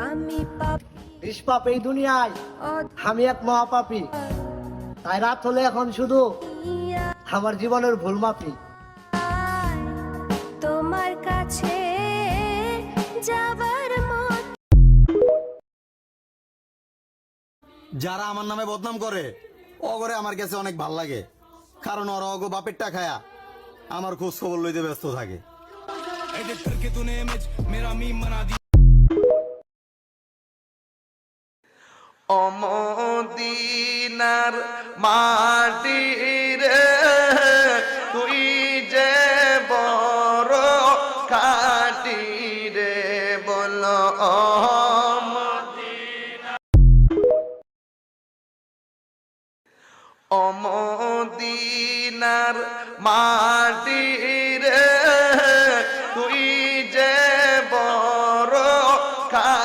আমি পাপ নিষ্পাপ এই দুনিয়ায় আমি এক মহাপাপী, তাই রাত হলে এখন শুধু আমার জীবনের ভুল মাপি। তোমার কাছে যাবার মত যারা আমার নামে বদনাম করে অগরে আমার কাছে অনেক ভাল লাগে, কারণ ওরা অগো বাপের টাকায়া আমার খোঁজ খবর লইতে ব্যস্ত থাকে। অমদিনার মাটি রে তুই যে বড় খাটি রে বল অমদিনার মাটি